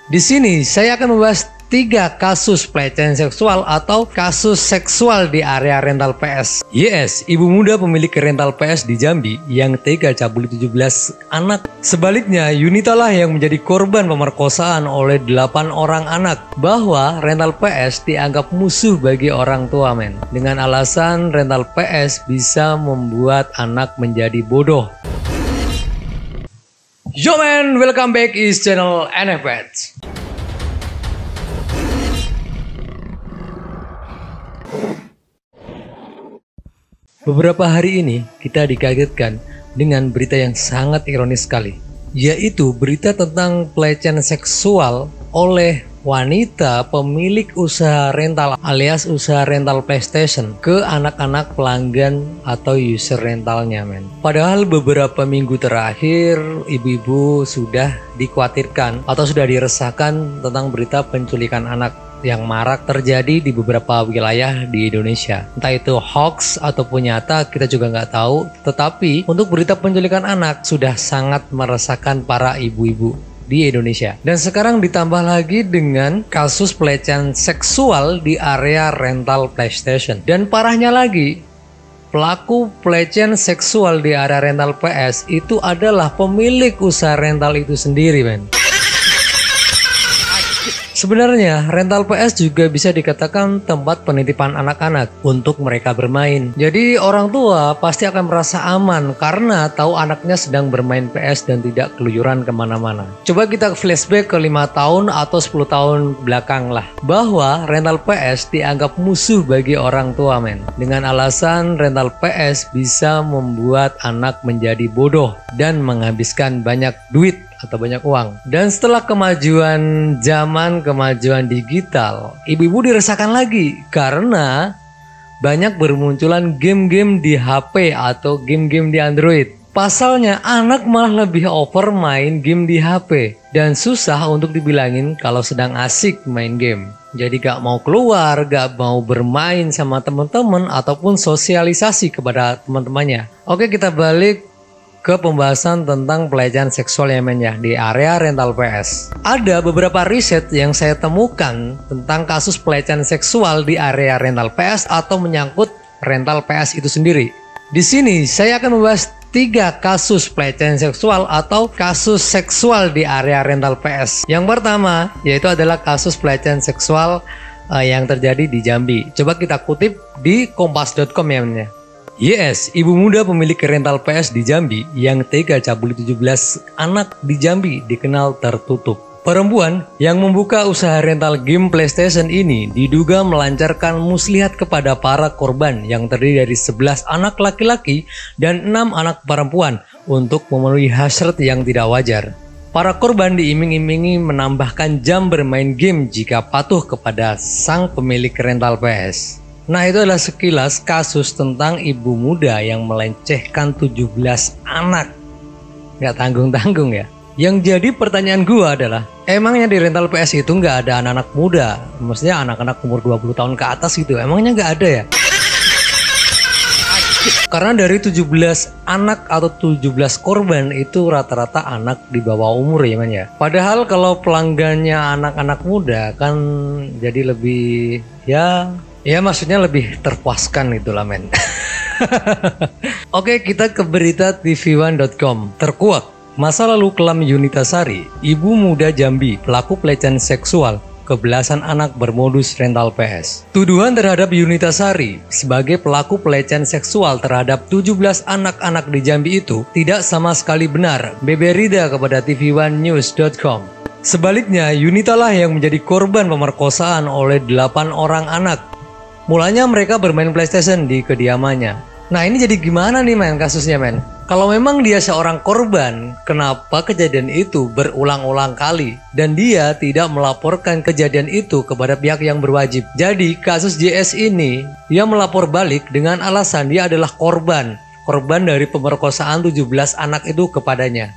Di sini saya akan membahas 3 kasus pelecehan seksual atau kasus seksual di area rental PS. Yes, ibu muda pemilik rental PS di Jambi yang tega cabuli 17 anak. Sebaliknya, Yunita lah yang menjadi korban pemerkosaan oleh 8 orang anak. Bahwa rental PS dianggap musuh bagi orang tua, men. Dengan alasan rental PS bisa membuat anak menjadi bodoh. Yo man, welcome back is channel NFPets. Beberapa hari ini kita dikagetkan dengan berita yang sangat ironis sekali, yaitu berita tentang pelecehan seksual oleh wanita pemilik usaha rental alias usaha rental PlayStation ke anak-anak pelanggan atau user rentalnya, men. Padahal beberapa minggu terakhir ibu-ibu sudah dikhawatirkan atau sudah diresahkan tentang berita penculikan anak yang marak terjadi di beberapa wilayah di Indonesia. Entah itu hoax ataupun nyata, kita juga nggak tahu. Tetapi untuk berita penculikan anak sudah sangat meresahkan para ibu-ibu di Indonesia. Dan sekarang ditambah lagi dengan kasus pelecehan seksual di area rental PlayStation. Dan parahnya lagi, pelaku pelecehan seksual di area rental PS itu adalah pemilik usaha rental itu sendiri, men. Sebenarnya rental PS juga bisa dikatakan tempat penitipan anak-anak untuk mereka bermain. Jadi orang tua pasti akan merasa aman karena tahu anaknya sedang bermain PS dan tidak keluyuran kemana-mana. Coba kita flashback ke 5 tahun atau 10 tahun belakang lah, bahwa rental PS dianggap musuh bagi orang tua, men. Dengan alasan rental PS bisa membuat anak menjadi bodoh dan menghabiskan banyak duit atau banyak uang. Dan setelah kemajuan zaman, kemajuan digital, ibu-ibu diresahkan lagi karena banyak bermunculan game-game di HP atau game-game di Android. Pasalnya anak malah lebih over main game di HP dan susah untuk dibilangin kalau sedang asik main game. Jadi gak mau keluar, gak mau bermain sama teman-teman ataupun sosialisasi kepada teman-temannya. Oke, kita balik ke pembahasan tentang pelecehan seksual ya, men, ya, di area rental PS. Ada beberapa riset yang saya temukan tentang kasus pelecehan seksual di area rental PS atau menyangkut rental PS itu sendiri. Di sini saya akan membahas 3 kasus pelecehan seksual atau kasus seksual di area rental PS. Yang pertama yaitu adalah kasus pelecehan seksual yang terjadi di Jambi. Coba kita kutip di kompas.com ya, men, ya. Yes, ibu muda pemilik rental PS di Jambi yang tega cabuli 17 anak di Jambi dikenal tertutup. Perempuan yang membuka usaha rental game PlayStation ini diduga melancarkan muslihat kepada para korban yang terdiri dari 11 anak laki-laki dan 6 anak perempuan untuk memenuhi hasrat yang tidak wajar. Para korban diiming-imingi menambahkan jam bermain game jika patuh kepada sang pemilik rental PS. Nah, itu adalah sekilas kasus tentang ibu muda yang melecehkan 17 anak. Nggak tanggung-tanggung ya. Yang jadi pertanyaan gua adalah, emangnya di rental PS itu nggak ada anak-anak muda? Maksudnya anak-anak umur 20 tahun ke atas gitu, emangnya nggak ada ya? Karena dari 17 anak atau 17 korban itu rata-rata anak di bawah umur ya, man, ya. Padahal kalau pelanggannya anak-anak muda kan jadi lebih ya maksudnya lebih terpuaskan itulah, men. Oke, kita ke berita tv1.com. Terkuak masa lalu kelam Yunita Sari, ibu muda Jambi pelaku pelecehan seksual ke belasan anak bermodus rental PS. Tuduhan terhadap Yunita Sari sebagai pelaku pelecehan seksual terhadap 17 anak-anak di Jambi itu tidak sama sekali benar, beber Rida kepada tv1news.com. Sebaliknya, Yunita lah yang menjadi korban pemerkosaan oleh 8 orang anak. Mulanya mereka bermain PlayStation di kediamannya. Nah, ini jadi gimana nih, men, kasusnya, men? Kalau memang dia seorang korban, kenapa kejadian itu berulang-ulang kali dan dia tidak melaporkan kejadian itu kepada pihak yang berwajib? Jadi kasus JS ini dia melapor balik dengan alasan dia adalah korban dari pemerkosaan 17 anak itu kepadanya.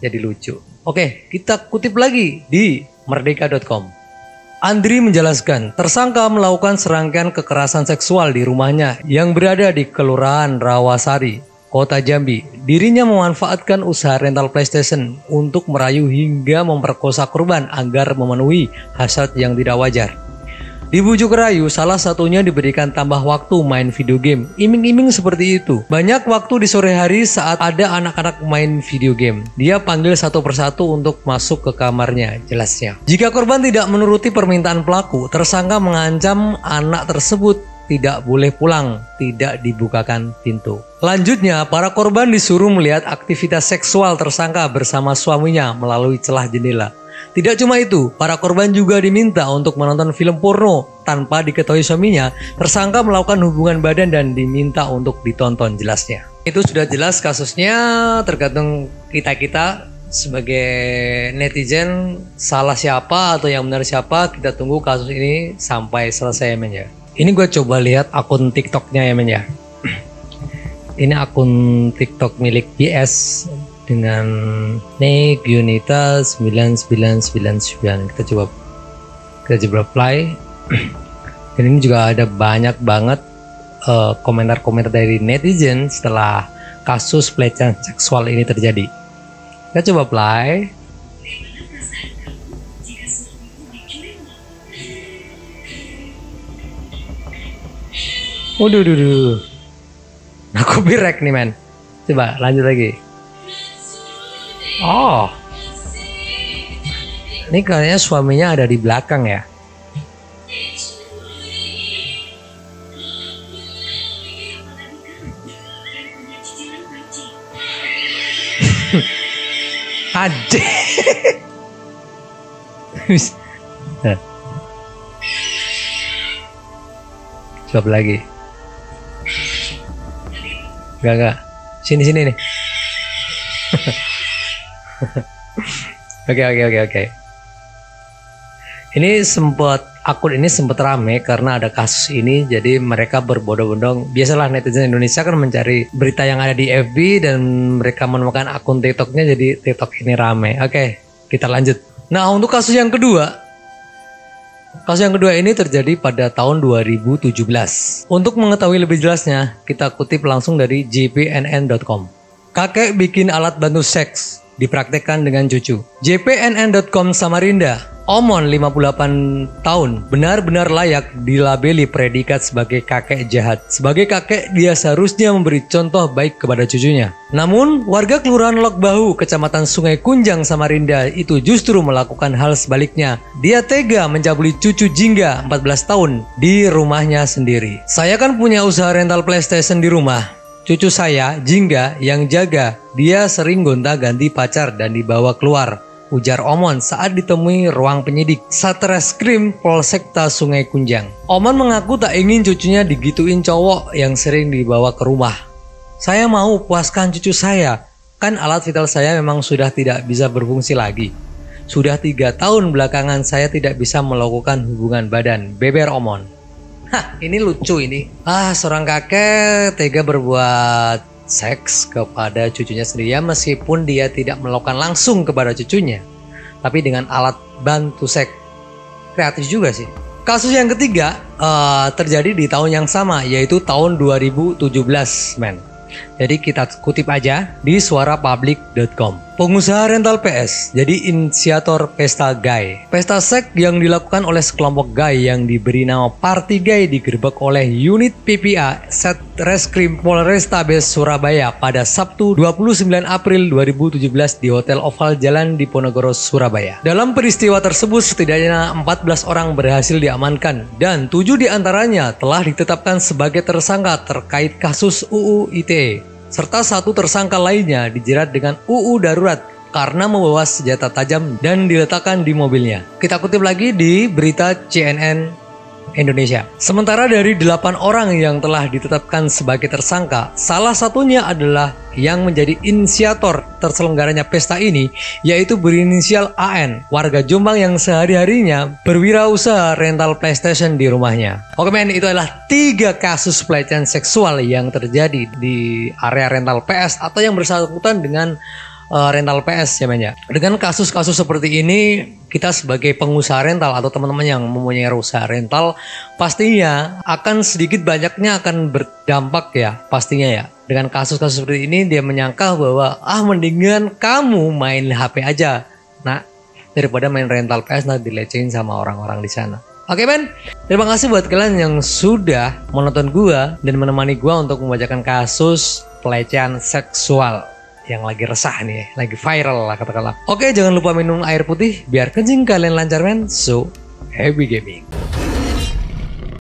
Jadi lucu. Oke, kita kutip lagi di merdeka.com. Andri menjelaskan, tersangka melakukan serangkaian kekerasan seksual di rumahnya yang berada di Kelurahan Rawasari. Kota Jambi. Dirinya memanfaatkan usaha rental PlayStation untuk merayu hingga memperkosa korban agar memenuhi hasrat yang tidak wajar. Dibujuk rayu, salah satunya diberikan tambah waktu main video game. Iming-iming seperti itu. Banyak waktu di sore hari saat ada anak-anak main video game. Dia panggil satu persatu untuk masuk ke kamarnya, jelasnya. Jika korban tidak menuruti permintaan pelaku, tersangka mengancam anak tersebut tidak boleh pulang, tidak dibukakan pintu. Lanjutnya, para korban disuruh melihat aktivitas seksual tersangka bersama suaminya melalui celah jendela. Tidak cuma itu, para korban juga diminta untuk menonton film porno tanpa diketahui suaminya. Tersangka melakukan hubungan badan dan diminta untuk ditonton, jelasnya. Itu sudah jelas kasusnya, tergantung kita-kita sebagai netizen salah siapa atau yang benar siapa. Kita tunggu kasus ini sampai selesai, men ya. Ini gue coba lihat akun TikToknya ya, men ya. Ini akun TikTok milik PS dengan Nick Yunita 9999. Kita coba play. Dan ini juga ada banyak banget komentar-komentar dari netizen setelah kasus pelecehan seksual ini terjadi. Kita coba play. Waduh. Nah, copyright nih, men. Coba lanjut lagi. Oh, ini kayaknya suaminya ada di belakang ya. Aduh. Coba lagi. Gak. Sini nih. Oke. Akun ini sempat rame karena ada kasus ini, jadi mereka berbondong-bondong. Biasalah netizen Indonesia kan mencari berita yang ada di FB dan mereka menemukan akun TikToknya, jadi TikTok ini rame. Oke, kita lanjut. Nah, untuk kasus yang kedua ini terjadi pada tahun 2017. Untuk mengetahui lebih jelasnya, kita kutip langsung dari jpnn.com. Kakek bikin alat bantu seks, dipraktekkan dengan cucu. jpnn.com Samarinda, Omon 58 tahun, benar-benar layak dilabeli predikat sebagai kakek jahat. Sebagai kakek, dia seharusnya memberi contoh baik kepada cucunya. Namun, warga Kelurahan Lok Bahu, Kecamatan Sungai Kunjang, Samarinda itu justru melakukan hal sebaliknya. Dia tega mencabuli cucu Jingga 14 tahun di rumahnya sendiri. Saya kan punya usaha rental PlayStation di rumah. Cucu saya, Jingga, yang jaga. Dia sering gonta-ganti pacar dan dibawa keluar, ujar Omon saat ditemui ruang penyidik Satreskrim Polsekta Sungai Kunjang. Omon mengaku tak ingin cucunya digituin cowok yang sering dibawa ke rumah. Saya mau puaskan cucu saya, kan alat vital saya memang sudah tidak bisa berfungsi lagi. Sudah 3 tahun belakangan saya tidak bisa melakukan hubungan badan, beber Omon. Hah, ini lucu ini. Seorang kakek tega berbuat seks kepada cucunya sendiri, ya, meskipun dia tidak melakukan langsung kepada cucunya, tapi dengan alat bantu seks. Kreatif juga sih. Kasus yang ketiga terjadi di tahun yang sama, yaitu tahun 2017, men. Jadi kita kutip aja di suarapublik.com. Pengusaha rental PS jadi inisiator pesta gay. Pesta seks yang dilakukan oleh sekelompok gay yang diberi nama Party Gay digerebek oleh unit PPA Satreskrim Polrestabes Surabaya pada Sabtu 29 April 2017 di Hotel Oval Jalan Diponegoro, Surabaya. Dalam peristiwa tersebut setidaknya 14 orang berhasil diamankan dan 7 diantaranya telah ditetapkan sebagai tersangka terkait kasus UU ITE. Serta 1 tersangka lainnya dijerat dengan UU Darurat karena membawa senjata tajam dan diletakkan di mobilnya. Kita kutip lagi di berita CNN Indonesia. Sementara dari 8 orang yang telah ditetapkan sebagai tersangka, salah satunya adalah yang menjadi inisiator terselenggaranya pesta ini, yaitu berinisial AN, warga Jombang yang sehari-harinya berwirausaha rental PlayStation di rumahnya. Oke men, itu adalah 3 kasus pelecehan seksual yang terjadi di area rental PS atau yang bersangkutan dengan rental PS ya men ya. Dengan kasus-kasus seperti ini, kita sebagai pengusaha rental atau teman-teman yang mempunyai usaha rental pastinya akan sedikit banyaknya akan berdampak ya pastinya ya. Dengan kasus-kasus seperti ini dia menyangka bahwa mendingan kamu main HP aja nah daripada main rental PS nanti dilecehin sama orang-orang di sana. Oke men, terima kasih buat kalian yang sudah menonton gua dan menemani gua untuk membacakan kasus pelecehan seksual yang lagi resah nih, lagi viral lah katakanlah. Oke, jangan lupa minum air putih biar kencing kalian lancar men. So, happy gaming.